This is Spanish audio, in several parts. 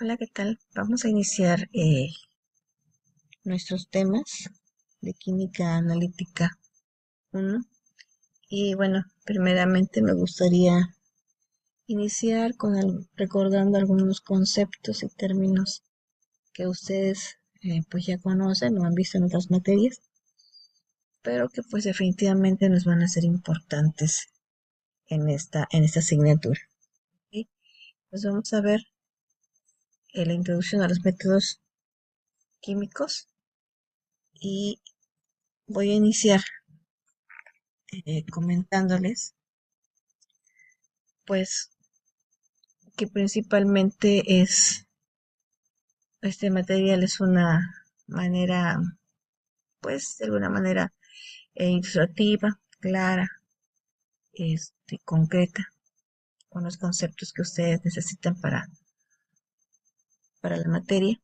Hola, ¿qué tal? Vamos a iniciar nuestros temas de química analítica 1. Y bueno, primeramente me gustaría iniciar con recordando algunos conceptos y términos que ustedes pues ya conocen o han visto en otras materias, pero que pues definitivamente nos van a ser importantes en esta asignatura. ¿Ok? Pues vamos a ver la introducción a los métodos químicos y voy a iniciar comentándoles pues que principalmente este material es una manera, pues de alguna manera ilustrativa, clara, concreta, con los conceptos que ustedes necesitan para la materia.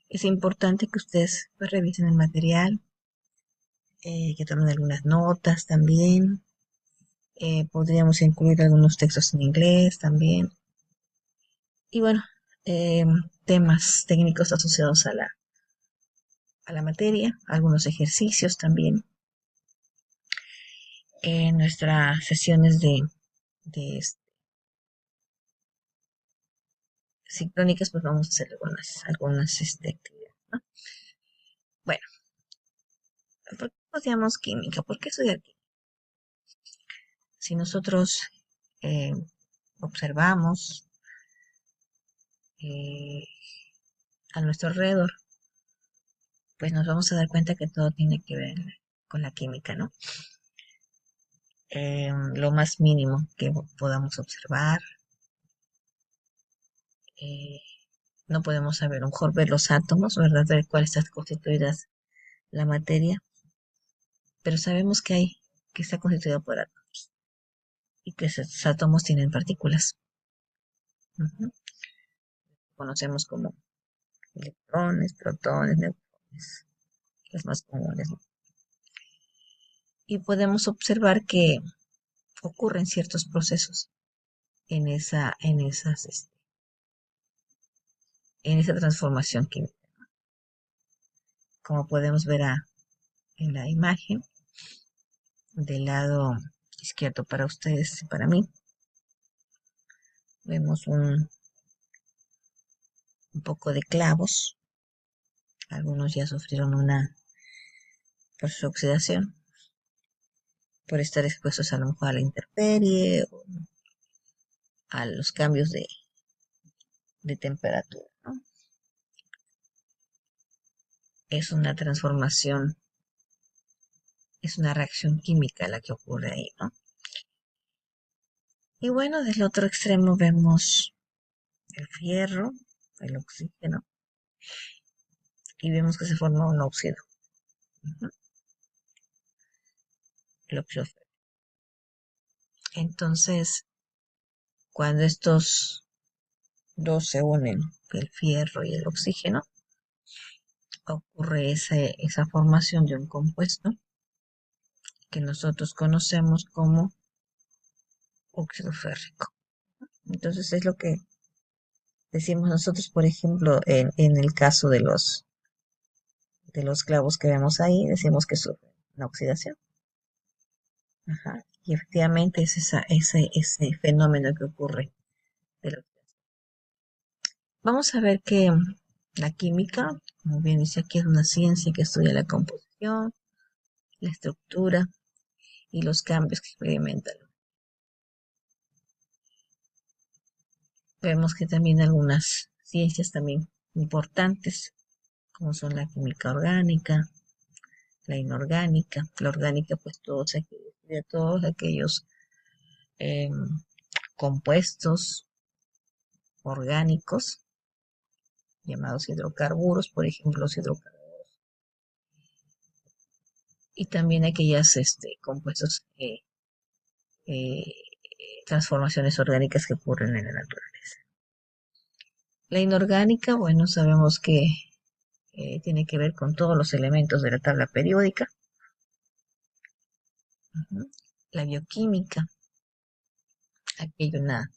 Es importante que ustedes pues, revisen el material, que tomen algunas notas también. Podríamos incluir algunos textos en inglés también. Y bueno, eh, temas técnicos asociados a la materia, algunos ejercicios también. En nuestras sesiones de sincrónicas, pues vamos a hacer algunas actividades, ¿no? Bueno, ¿por qué estudiamos química? ¿Por qué estudiar química? Si nosotros eh, observamos eh, a nuestro alrededor, pues nos vamos a dar cuenta que todo tiene que ver con la química, ¿no? Lo más mínimo que podamos observar, eh, no podemos saber, a lo mejor ver los átomos, ¿verdad? Ver cuál está constituida la materia, pero sabemos que está constituida por átomos y que esos átomos tienen partículas. Ujú. Conocemos como electrones, protones, neutrones, las más comunes, ¿no? Y podemos observar que ocurren ciertos procesos en esa transformación química. Como podemos ver en la imagen del lado izquierdo para ustedes y para mí, vemos un poco de clavos. Algunos ya sufrieron una por su oxidación, por estar expuestos a lo mejor a la intemperie o a los cambios de temperatura, ¿no? Es una transformación, es una reacción química la que ocurre ahí, ¿no? Y bueno, del otro extremo vemos el fierro, el oxígeno, y vemos que se forma un óxido, ¿no? El óxido férrico. Entonces, cuando estos dos se unen, el fierro y el oxígeno, ocurre esa formación de un compuesto que nosotros conocemos como óxido férrico. Entonces es lo que decimos nosotros, por ejemplo, en el caso de los clavos que vemos ahí, decimos que sufren una oxidación. Ajá. Y efectivamente es ese fenómeno que ocurre de la oxidación. Vamos a ver que la química, como bien dice aquí, es una ciencia que estudia la composición, la estructura y los cambios que experimentan. Vemos que también algunas ciencias también importantes, como son la química orgánica, la inorgánica, la orgánica, pues todos aquellos eh, compuestos orgánicos llamados hidrocarburos, por ejemplo, los hidrocarburos, y también aquellas compuestos, eh, transformaciones orgánicas que ocurren en la naturaleza. La inorgánica, bueno, sabemos que tiene que ver con todos los elementos de la tabla periódica. Ujú. La bioquímica, aquella una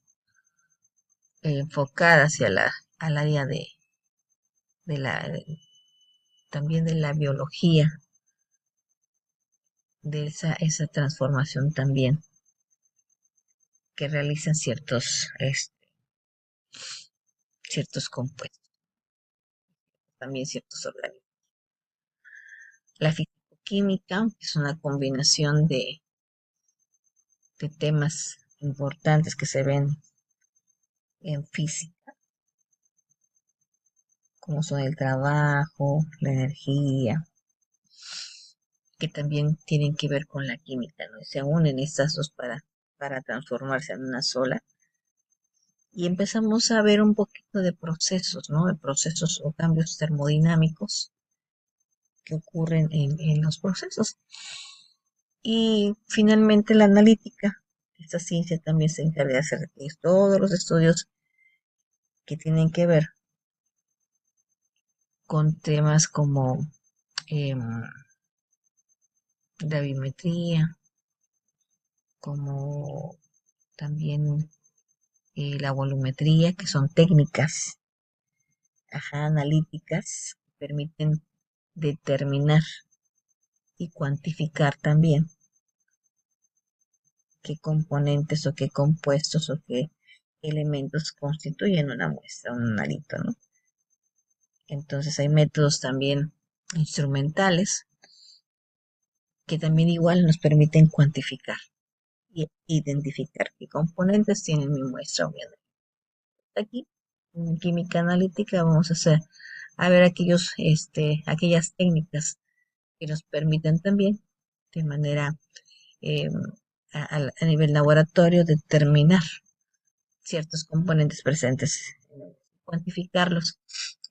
enfocada hacia al área de también de la biología, de esa transformación también que realizan ciertos compuestos, también ciertos organismos. La fisicoquímica es una combinación de temas importantes que se ven en física, como son el trabajo, la energía, que también tienen que ver con la química, ¿no? Se unen estas dos para transformarse en una sola. Y empezamos a ver un poquito de procesos, ¿no? De procesos o cambios termodinámicos que ocurren en los procesos. Y finalmente la analítica. Esta ciencia también se encarga de hacer todos los estudios que tienen que ver con temas como gravimetría, como también la volumetría, que son técnicas analíticas que permiten determinar y cuantificar también qué componentes o qué compuestos o qué elementos constituyen una muestra, un analito, ¿no? Entonces hay métodos también instrumentales que también igual nos permiten cuantificar y identificar qué componentes tienen mi muestra, obviamente. Aquí, en química analítica, vamos a hacer, a ver aquellas técnicas que nos permiten también, de manera eh, a nivel laboratorio, determinar ciertos componentes presentes, cuantificarlos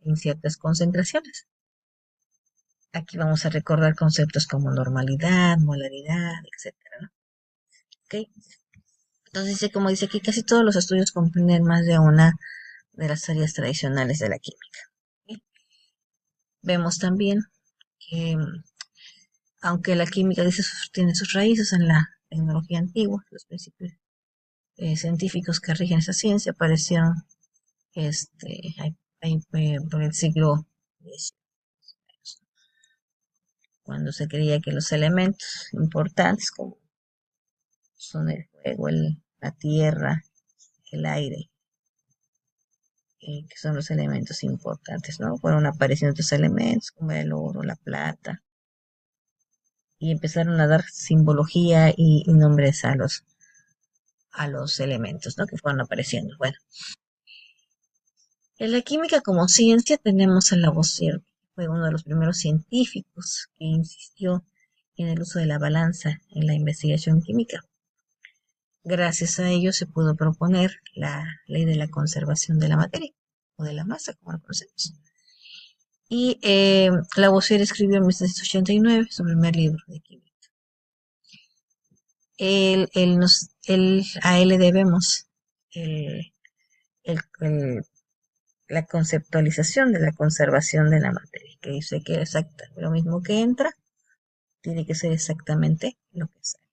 en ciertas concentraciones. Aquí vamos a recordar conceptos como normalidad, molaridad, etcétera, ¿no? ¿Okay? Entonces, como dice aquí, casi todos los estudios comprenden más de una de las áreas tradicionales de la química. ¿Okay? Vemos también que, aunque la química tiene sus raíces en la tecnología antigua, los principios científicos que rigen esa ciencia aparecieron por el siglo X, cuando se creía que los elementos importantes como son el fuego, la tierra, el aire, que son los elementos importantes, ¿no? Fueron apareciendo otros elementos como el oro, la plata, y empezaron a dar simbología y nombres a los elementos, ¿no? Que fueron apareciendo. Bueno, en la química como ciencia tenemos a Lavoisier, que fue uno de los primeros científicos que insistió en el uso de la balanza en la investigación química. Gracias a ello se pudo proponer la ley de la conservación de la materia, o de la masa, como lo conocemos. Y Lavoisier escribió en 1789 su primer libro de química. A él le debemos el, el la conceptualización de la conservación de la materia, que dice que exacta, lo mismo que entra, tiene que ser exactamente lo que sale.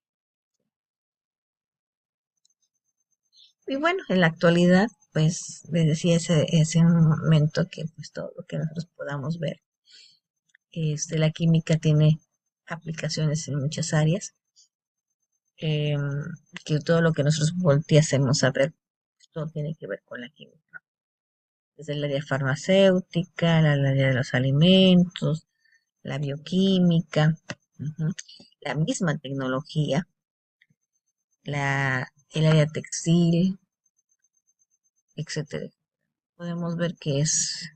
Y bueno, en la actualidad, pues les decía ese momento que pues todo lo que nosotros podamos ver, la química tiene aplicaciones en muchas áreas, eh, que todo lo que nosotros volteásemos a ver, pues, todo tiene que ver con la química, desde el área farmacéutica, el área de los alimentos, la bioquímica, la misma tecnología, el área textil, etcétera. Podemos ver que es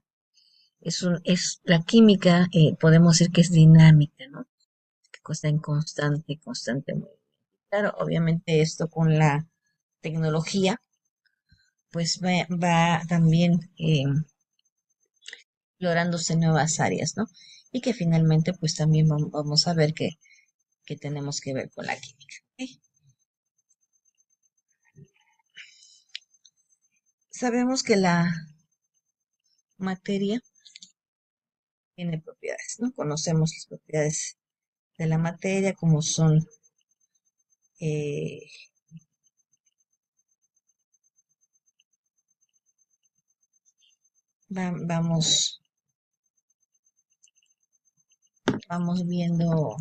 la química, podemos decir que es dinámica, ¿no? Que está en constante movimiento. Claro, obviamente esto con la tecnología, pues va también explorándose nuevas áreas, ¿no? Y que finalmente, pues también vamos a ver que tenemos que ver con la química. ¿Okay? Sabemos que la materia tiene propiedades, ¿no? Conocemos las propiedades de la materia como son eh, vamos, vamos viendo,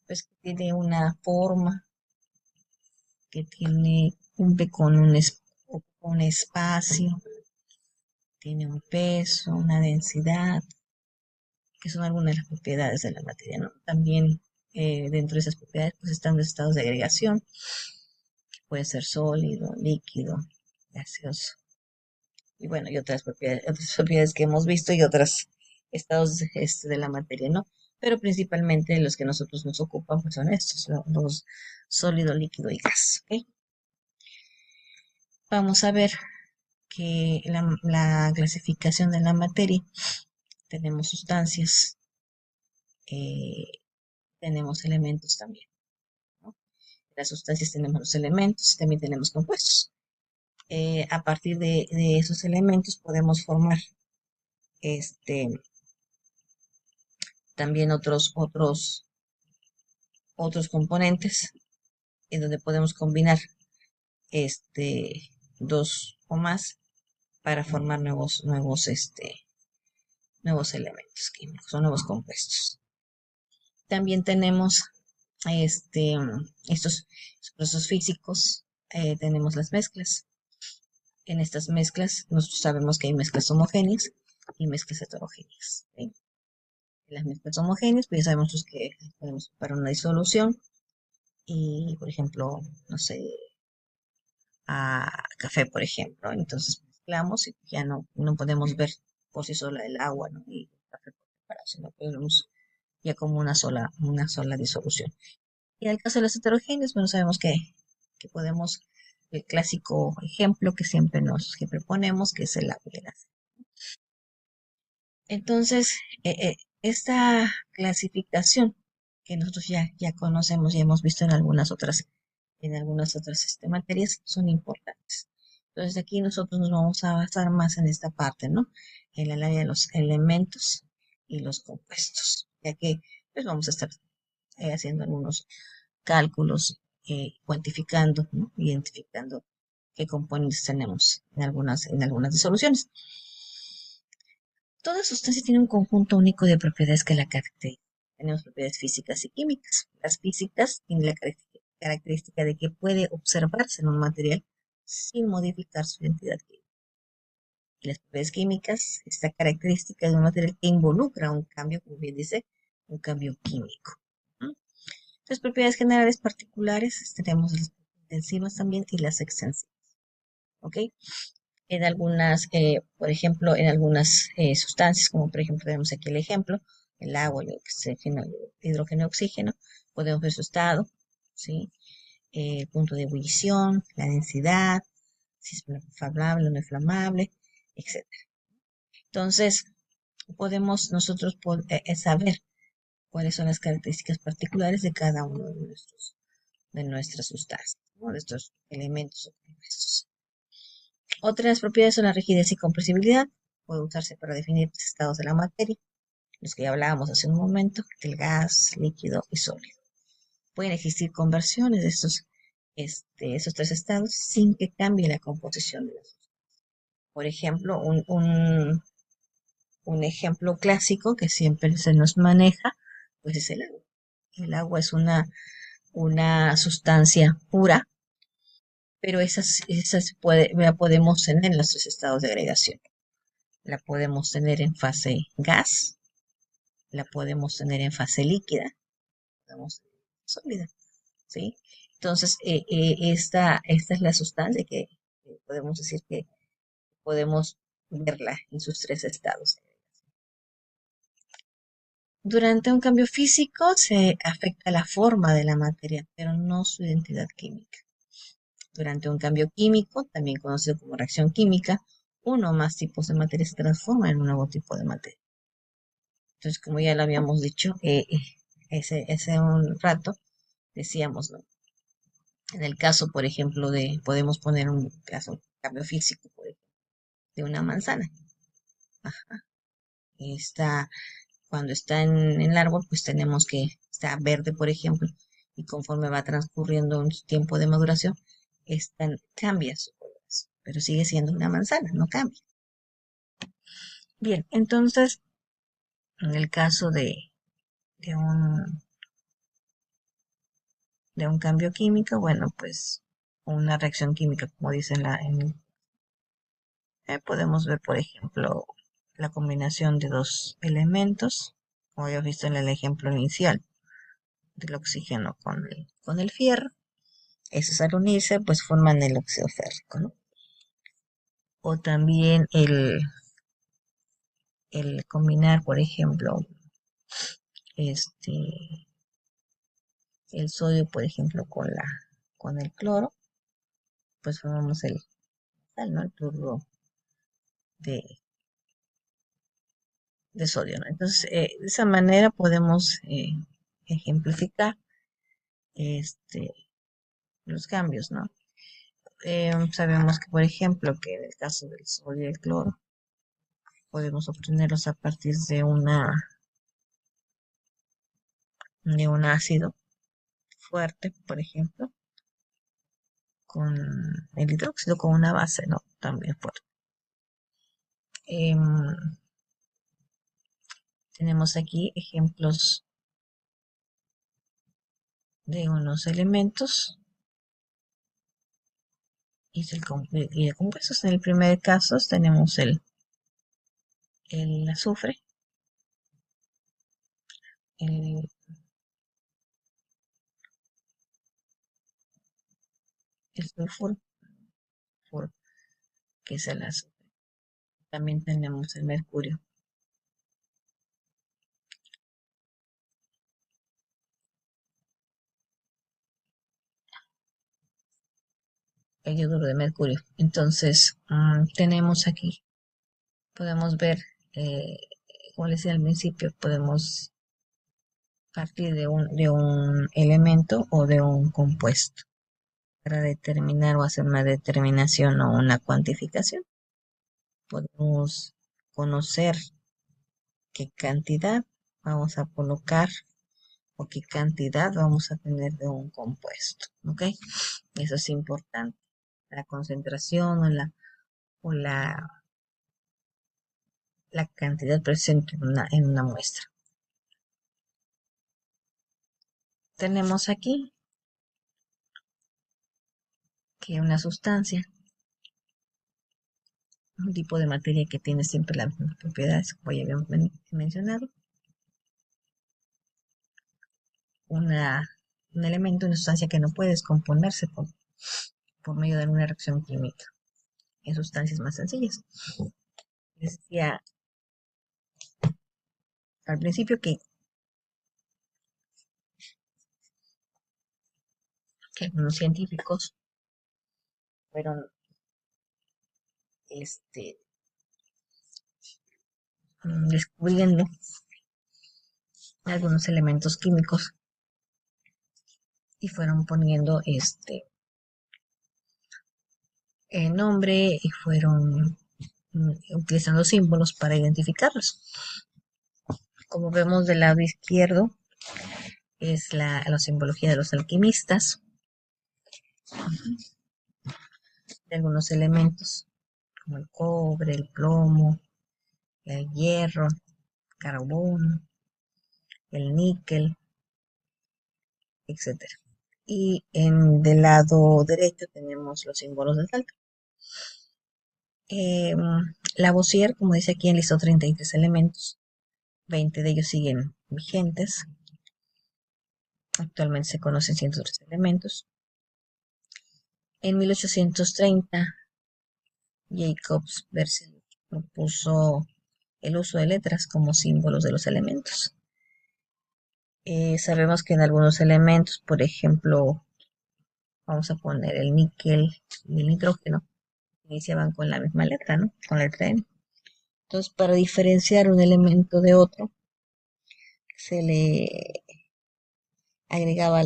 pues, que tiene una forma, que tiene, cumple con un espacio, tiene un peso, una densidad, que son algunas de las propiedades de la materia, ¿no? También dentro de esas propiedades pues están los estados de agregación, que puede ser sólido, líquido, gaseoso, y bueno, y otras propiedades que hemos visto y otros estados de la materia, ¿no? Pero principalmente los que nosotros nos ocupan pues son estos, los sólido, líquido y gas, ¿ok? Vamos a ver que la clasificación de la materia, tenemos sustancias, eh, tenemos elementos también, ¿no? Las sustancias tenemos los elementos y también tenemos compuestos. A partir de esos elementos podemos formar este, también otros componentes en donde podemos combinar dos o más para formar nuevos elementos químicos o nuevos compuestos. También tenemos este, estos procesos físicos, tenemos las mezclas. En estas mezclas, nosotros sabemos que hay mezclas homogéneas y mezclas heterogéneas, ¿sí? En las mezclas homogéneas, pues ya sabemos pues, que podemos para una disolución y, por ejemplo, no sé, a café, por ejemplo. Entonces mezclamos y ya no podemos ver por sí sola el agua, ¿no? Y el café por separado, sino que vemos ya como una sola disolución. Y en el caso de las heterogéneas, bueno, sabemos que podemos, el clásico ejemplo que siempre ponemos, que es el agua y el aceite. Entonces, esta clasificación que nosotros ya conocemos y hemos visto en algunas otras materias, son importantes. Entonces, aquí nosotros nos vamos a basar más en esta parte, ¿no? En el área de los elementos y los compuestos, ya que pues vamos a estar haciendo algunos cálculos, cuantificando, ¿no? Identificando qué componentes tenemos en algunas disoluciones. Toda sustancia tiene un conjunto único de propiedades que la caracterizan. Tenemos propiedades físicas y químicas. Las físicas tienen la característica de que puede observarse en un material sin modificar su identidad química. Y las propiedades químicas, esta característica de un material que involucra un cambio, como bien dice, un cambio químico. ¿No? Las propiedades generales particulares, tenemos las intensivas también y las extensivas. ¿Ok? Por ejemplo, en algunas sustancias, como por ejemplo tenemos aquí el ejemplo, el agua, el oxígeno, el hidrógeno, oxígeno, podemos ver su estado, ¿sí? El punto de ebullición, la densidad, si es inflamable o no inflamable, etcétera. Entonces, podemos nosotros saber cuáles son las características particulares de cada uno de nuestras sustancias, ¿no? De estos elementos o compuestos. Otras propiedades son la rigidez y compresibilidad. Puede usarse para definir los estados de la materia, los que ya hablábamos hace un momento, el gas, líquido y sólido. Pueden existir conversiones de esos tres estados sin que cambie la composición de las sustancias. Por ejemplo, un ejemplo clásico que siempre se nos maneja, pues es el agua. El agua es una sustancia pura, pero la podemos tener en los tres estados de agregación. La podemos tener en fase gas, la podemos tener en fase líquida, podemos tener sólida, ¿sí? Entonces, esta es la sustancia que podemos decir que podemos verla en sus tres estados. Durante un cambio físico se afecta la forma de la materia, pero no su identidad química. Durante un cambio químico, también conocido como reacción química, uno o más tipos de materia se transforman en un nuevo tipo de materia. Entonces, como ya lo habíamos dicho, ese un rato, decíamos, ¿no? En el caso, por ejemplo, podemos poner un caso, cambio físico, por ejemplo, de una manzana. Ajá. Cuando está en el árbol, pues tenemos que está verde, por ejemplo, y conforme va transcurriendo un tiempo de maduración, cambia su color, pero sigue siendo una manzana, no cambia. Bien, entonces, en el caso de un, de un cambio químico, bueno, pues una reacción química, como dice podemos ver, por ejemplo, la combinación de dos elementos, como habíamos visto en el ejemplo inicial, del oxígeno con el fierro. Esos al unirse, pues forman el óxido férrico, ¿no? O también el combinar, por ejemplo, este, el sodio, por ejemplo, con el cloro, pues formamos el sal, ¿no? El cloruro de, de sodio, ¿no? Entonces, de esa manera podemos ejemplificar este, los cambios, ¿no? Sabemos que, por ejemplo, que en el caso del sodio y el cloro, podemos obtenerlos a partir de un ácido fuerte, por ejemplo, con el hidróxido, con una base, ¿no? También fuerte. Em, Tenemos aquí ejemplos de unos elementos y de compuestos. En el primer caso tenemos el azufre, el, el sulfuro, que es el azufre. También tenemos el mercurio, el yoduro de mercurio. Entonces, tenemos aquí, podemos ver, eh, como les decía al principio, podemos partir de un elemento o de un compuesto para determinar o hacer una determinación o una cuantificación. Podemos conocer qué cantidad vamos a colocar o qué cantidad vamos a tener de un compuesto, ¿ok? Eso es importante. La concentración o la cantidad presente en una muestra. Tenemos aquí que una sustancia, un tipo de materia que tiene siempre las mismas propiedades, como ya habíamos mencionado, una, un elemento, una sustancia que no puede descomponerse por medio de alguna reacción química en sustancias más sencillas. Les decía al principio que algunos científicos fueron este, descubriendo algunos elementos químicos y fueron poniendo nombre y fueron utilizando símbolos para identificarlos. Como vemos del lado izquierdo es la simbología de los alquimistas, de algunos elementos como el cobre, el plomo, el hierro, carbón, el níquel, etcétera. Y del lado derecho tenemos los símbolos del sal. Eh, Lavoisier, como dice aquí, enlistó 33 elementos, 20 de ellos siguen vigentes. Actualmente se conocen 103 elementos. En 1830, Jacobs Berzelius propuso el uso de letras como símbolos de los elementos. Sabemos que en algunos elementos, por ejemplo, vamos a poner el níquel y el nitrógeno, iniciaban con la misma letra, ¿no? Con la letra N. Entonces, para diferenciar un elemento de otro, se le agregaba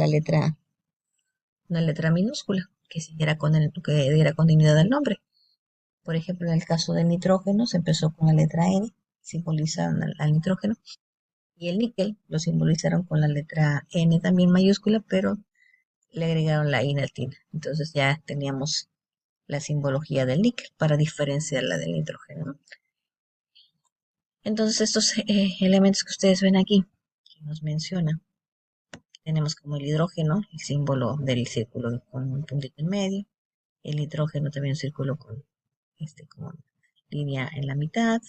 una letra minúscula, que diera continuidad al nombre. Por ejemplo, en el caso del nitrógeno, se empezó con la letra N, simbolizaron al nitrógeno, y el níquel lo simbolizaron con la letra N también mayúscula, pero le agregaron la I latina. Entonces ya teníamos la simbología del níquel para diferenciarla del nitrógeno, ¿no? Entonces estos elementos que ustedes ven aquí, que nos menciona, tenemos como el hidrógeno, el símbolo del círculo con un puntito en medio, el hidrógeno también un círculo con como línea en la mitad,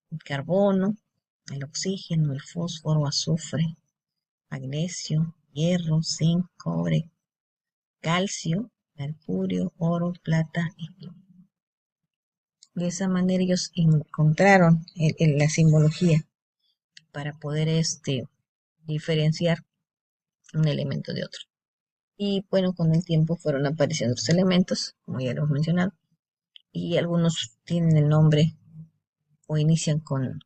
el carbono, el oxígeno, el fósforo, azufre, magnesio, hierro, zinc, cobre, calcio, mercurio, oro, plata y plomo. De esa manera ellos encontraron la simbología para poder diferenciar un elemento de otro. Y bueno, con el tiempo fueron apareciendo otros elementos, como ya lo hemos mencionado, y algunos tienen el nombre o inician con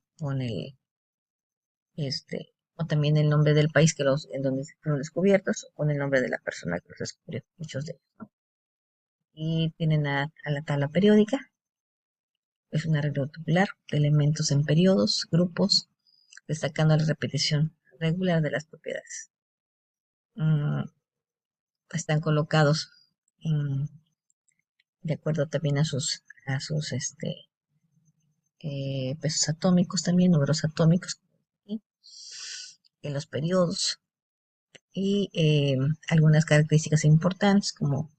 o también el nombre del país en donde fueron descubiertos, o con el nombre de la persona que los descubrió, muchos de ellos, ¿no? Y tienen a la tabla periódica, es un arreglo tubular de elementos en periodos, grupos, destacando la repetición regular de las propiedades. Mm, Están colocados de acuerdo también a sus pesos atómicos también, números atómicos, ¿sí? En los periodos y algunas características importantes como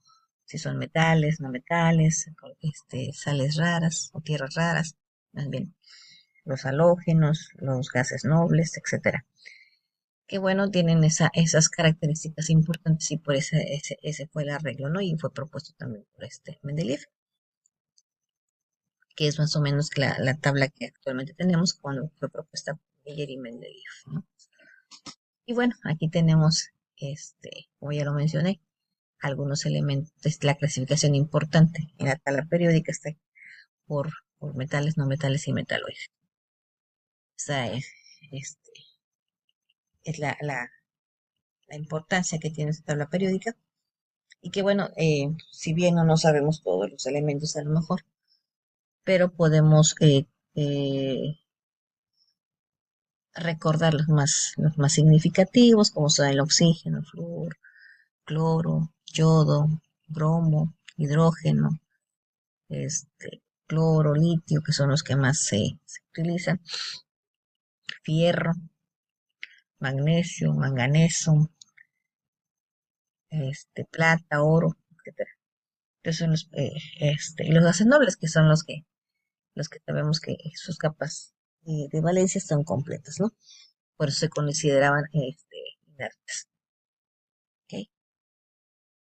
si son metales, no metales, sales raras o tierras raras, más bien los halógenos, los gases nobles, etcétera. Que bueno, tienen esas características importantes y por ese fue el arreglo, ¿no? Y fue propuesto también por Mendeleev, que es más o menos la tabla que actualmente tenemos cuando fue propuesta por Meyer y Mendeleev, ¿no? Y bueno, aquí tenemos, como ya lo mencioné, algunos elementos, la clasificación importante en la tabla periódica está por, por metales, no metales y metaloides. Esa este, es la importancia que tiene esta tabla periódica y que bueno, si bien no sabemos todos los elementos a lo mejor, pero podemos recordar los más significativos, como son el oxígeno, flúor, cloro, yodo, bromo, hidrógeno, cloro, litio, que son los que más se utilizan, fierro, magnesio, manganeso, plata, oro, etcétera. Entonces son los gases nobles, que son los que sabemos que sus capas de valencia están completas, ¿no? Por eso se consideraban inertes.